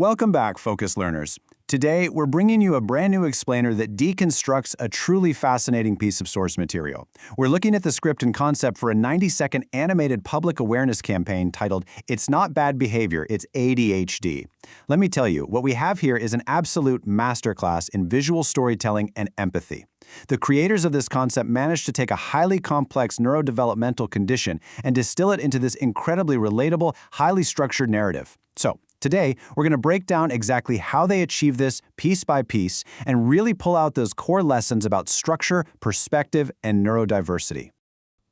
Welcome back, Focus Learners. Today, we're bringing you a brand new explainer that deconstructs a truly fascinating piece of source material. We're looking at the script and concept for a 90-second animated public awareness campaign titled "It's Not Bad Behavior, It's ADHD." Let me tell you, what we have here is an absolute masterclass in visual storytelling and empathy. The creators of this concept managed to take a highly complex neurodevelopmental condition and distill it into this incredibly relatable, highly structured narrative. So, today, we're going to break down exactly how they achieve this piece by piece and really pull out those core lessons about structure, perspective, and neurodiversity.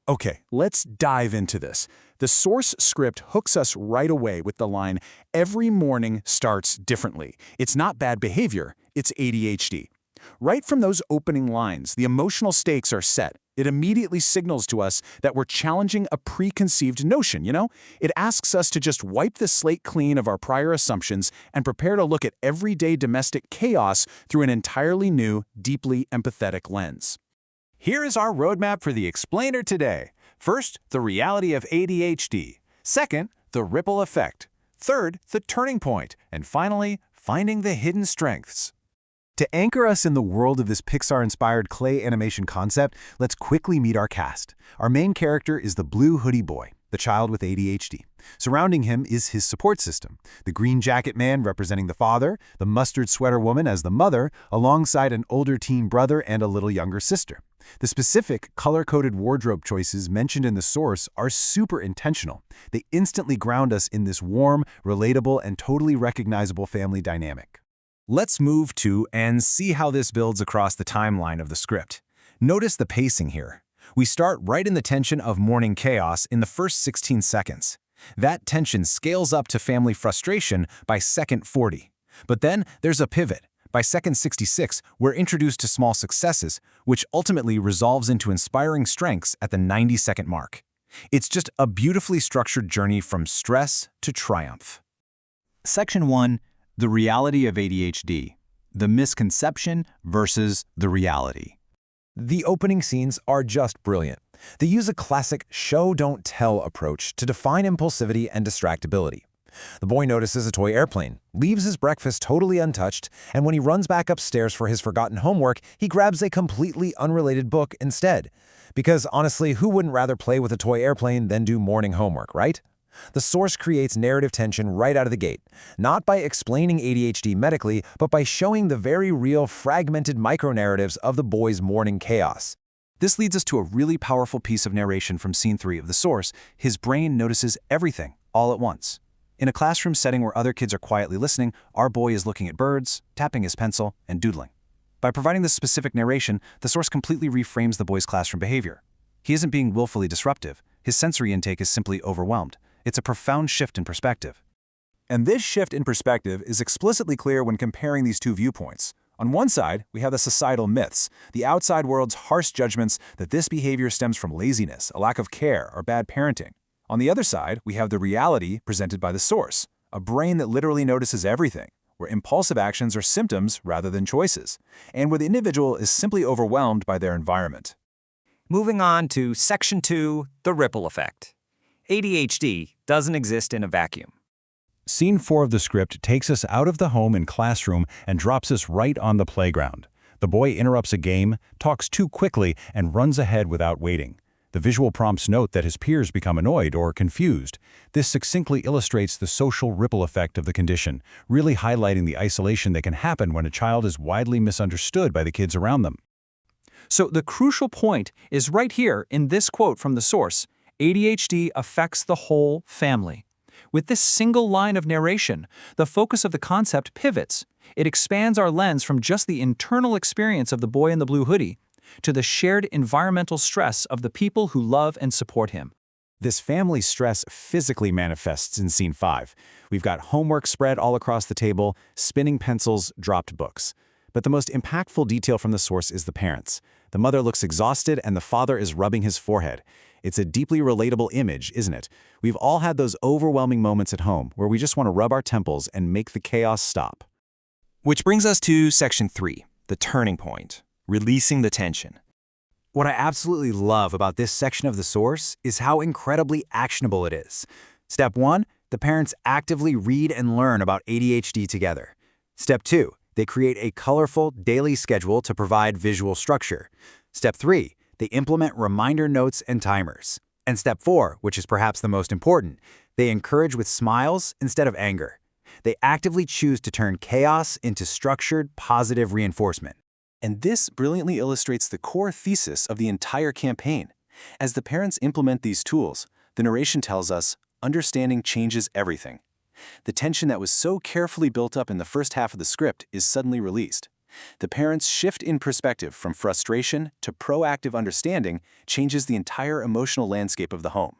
Okay, let's dive into this. The source script hooks us right away with the line, "Every morning starts differently. It's not bad behavior, it's ADHD." Right from those opening lines, the emotional stakes are set. It immediately signals to us that we're challenging a preconceived notion, It asks us to just wipe the slate clean of our prior assumptions and prepare to look at everyday domestic chaos through an entirely new, deeply empathetic lens. Here is our roadmap for the explainer today. First, the reality of ADHD. Second, the ripple effect. Third, the turning point. And finally, finding the hidden strengths. To anchor us in the world of this Pixar-inspired clay animation concept, let's quickly meet our cast. Our main character is the blue hoodie boy, the child with ADHD. Surrounding him is his support system, the green jacket man representing the father, the mustard sweater woman as the mother, alongside an older teen brother and a little younger sister. The specific, color-coded wardrobe choices mentioned in the source are super intentional. They instantly ground us in this warm, relatable, and totally recognizable family dynamic. Let's move to and see how this builds across the timeline of the script. Notice the pacing here. We start right in the tension of morning chaos in the first 16 seconds. That tension scales up to family frustration by second 40. But then there's a pivot. By second 66, we're introduced to small successes, which ultimately resolves into inspiring strengths at the 90-second mark. It's just a beautifully structured journey from stress to triumph. Section 1. The reality of ADHD. The misconception versus the reality. The opening scenes are just brilliant. They use a classic show-don't-tell approach to define impulsivity and distractibility. The boy notices a toy airplane, leaves his breakfast totally untouched, and when he runs back upstairs for his forgotten homework, he grabs a completely unrelated book instead. Because honestly, who wouldn't rather play with a toy airplane than do morning homework, right? The source creates narrative tension right out of the gate, not by explaining ADHD medically, but by showing the very real fragmented micronarratives of the boy's morning chaos. This leads us to a really powerful piece of narration from scene 3 of the source. His brain notices everything, all at once. In a classroom setting where other kids are quietly listening, our boy is looking at birds, tapping his pencil, and doodling. By providing this specific narration, the source completely reframes the boy's classroom behavior. He isn't being willfully disruptive. His sensory intake is simply overwhelmed. It's a profound shift in perspective. And this shift in perspective is explicitly clear when comparing these two viewpoints. On one side, we have the societal myths, the outside world's harsh judgments that this behavior stems from laziness, a lack of care, or bad parenting. On the other side, we have the reality presented by the source, a brain that literally notices everything, where impulsive actions are symptoms rather than choices, and where the individual is simply overwhelmed by their environment. Moving on to Section 2, the ripple effect. ADHD doesn't exist in a vacuum. Scene 4 of the script takes us out of the home and classroom and drops us right on the playground. The boy interrupts a game, talks too quickly, and runs ahead without waiting. The visual prompts note that his peers become annoyed or confused. This succinctly illustrates the social ripple effect of the condition, really highlighting the isolation that can happen when a child is widely misunderstood by the kids around them. So the crucial point is right here in this quote from the source. ADHD affects the whole family. With this single line of narration, the focus of the concept pivots. It expands our lens from just the internal experience of the boy in the blue hoodie to the shared environmental stress of the people who love and support him. This family stress physically manifests in Scene 5. We've got homework spread all across the table, spinning pencils, dropped books. But the most impactful detail from the source is the parents. The mother looks exhausted and the father is rubbing his forehead. It's a deeply relatable image, isn't it? We've all had those overwhelming moments at home where we just want to rub our temples and make the chaos stop. Which brings us to Section 3, the turning point, releasing the tension. What I absolutely love about this section of the source is how incredibly actionable it is. Step 1, the parents actively read and learn about ADHD together. Step 2, they create a colorful daily schedule to provide visual structure. Step 3, they implement reminder notes and timers. And step 4, which is perhaps the most important, they encourage with smiles instead of anger. They actively choose to turn chaos into structured, positive reinforcement. And this brilliantly illustrates the core thesis of the entire campaign. As the parents implement these tools, the narration tells us, understanding changes everything. The tension that was so carefully built up in the first half of the script is suddenly released. The parents' shift in perspective from frustration to proactive understanding changes the entire emotional landscape of the home.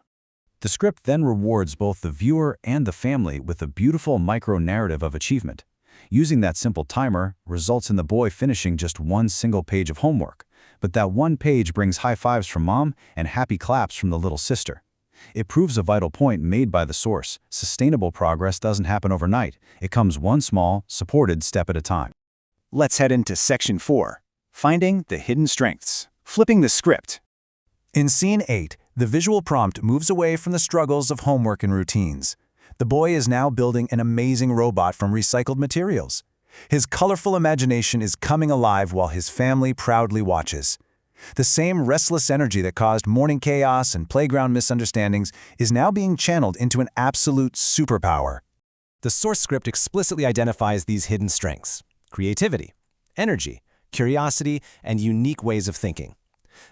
The script then rewards both the viewer and the family with a beautiful micro-narrative of achievement. Using that simple timer results in the boy finishing just one single page of homework, but that one page brings high fives from mom and happy claps from the little sister. It proves a vital point made by the source. Sustainable progress doesn't happen overnight. It comes one small, supported step at a time. Let's head into Section 4, Finding the Hidden Strengths. Flipping the script. In Scene 8, the visual prompt moves away from the struggles of homework and routines. The boy is now building an amazing robot from recycled materials. His colorful imagination is coming alive while his family proudly watches. The same restless energy that caused morning chaos and playground misunderstandings is now being channeled into an absolute superpower. The source script explicitly identifies these hidden strengths: creativity, energy, curiosity, and unique ways of thinking.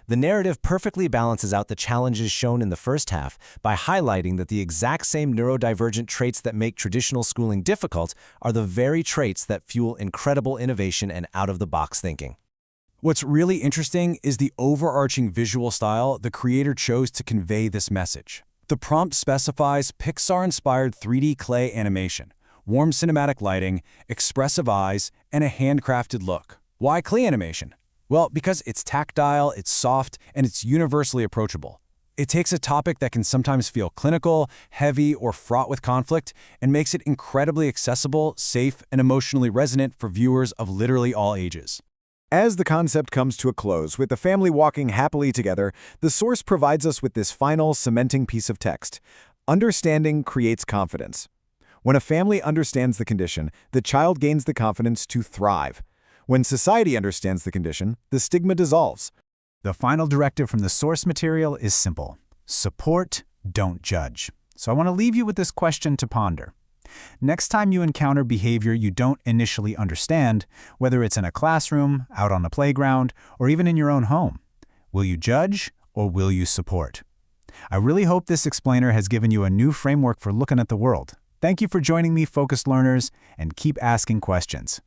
The narrative perfectly balances out the challenges shown in the first half by highlighting that the exact same neurodivergent traits that make traditional schooling difficult are the very traits that fuel incredible innovation and out-of-the-box thinking. What's really interesting is the overarching visual style the creator chose to convey this message. The prompt specifies Pixar-inspired 3D clay animation, warm cinematic lighting, expressive eyes, and a handcrafted look. Why clay animation? Well, because it's tactile, it's soft, and it's universally approachable. It takes a topic that can sometimes feel clinical, heavy, or fraught with conflict, and makes it incredibly accessible, safe, and emotionally resonant for viewers of literally all ages. As the concept comes to a close, with the family walking happily together, the source provides us with this final, cementing piece of text. Understanding creates confidence. When a family understands the condition, the child gains the confidence to thrive. When society understands the condition, the stigma dissolves. The final directive from the source material is simple. Support, don't judge. So I want to leave you with this question to ponder. Next time you encounter behavior you don't initially understand, whether it's in a classroom, out on the playground, or even in your own home, will you judge or will you support? I really hope this explainer has given you a new framework for looking at the world. Thank you for joining me, focused learners, and keep asking questions.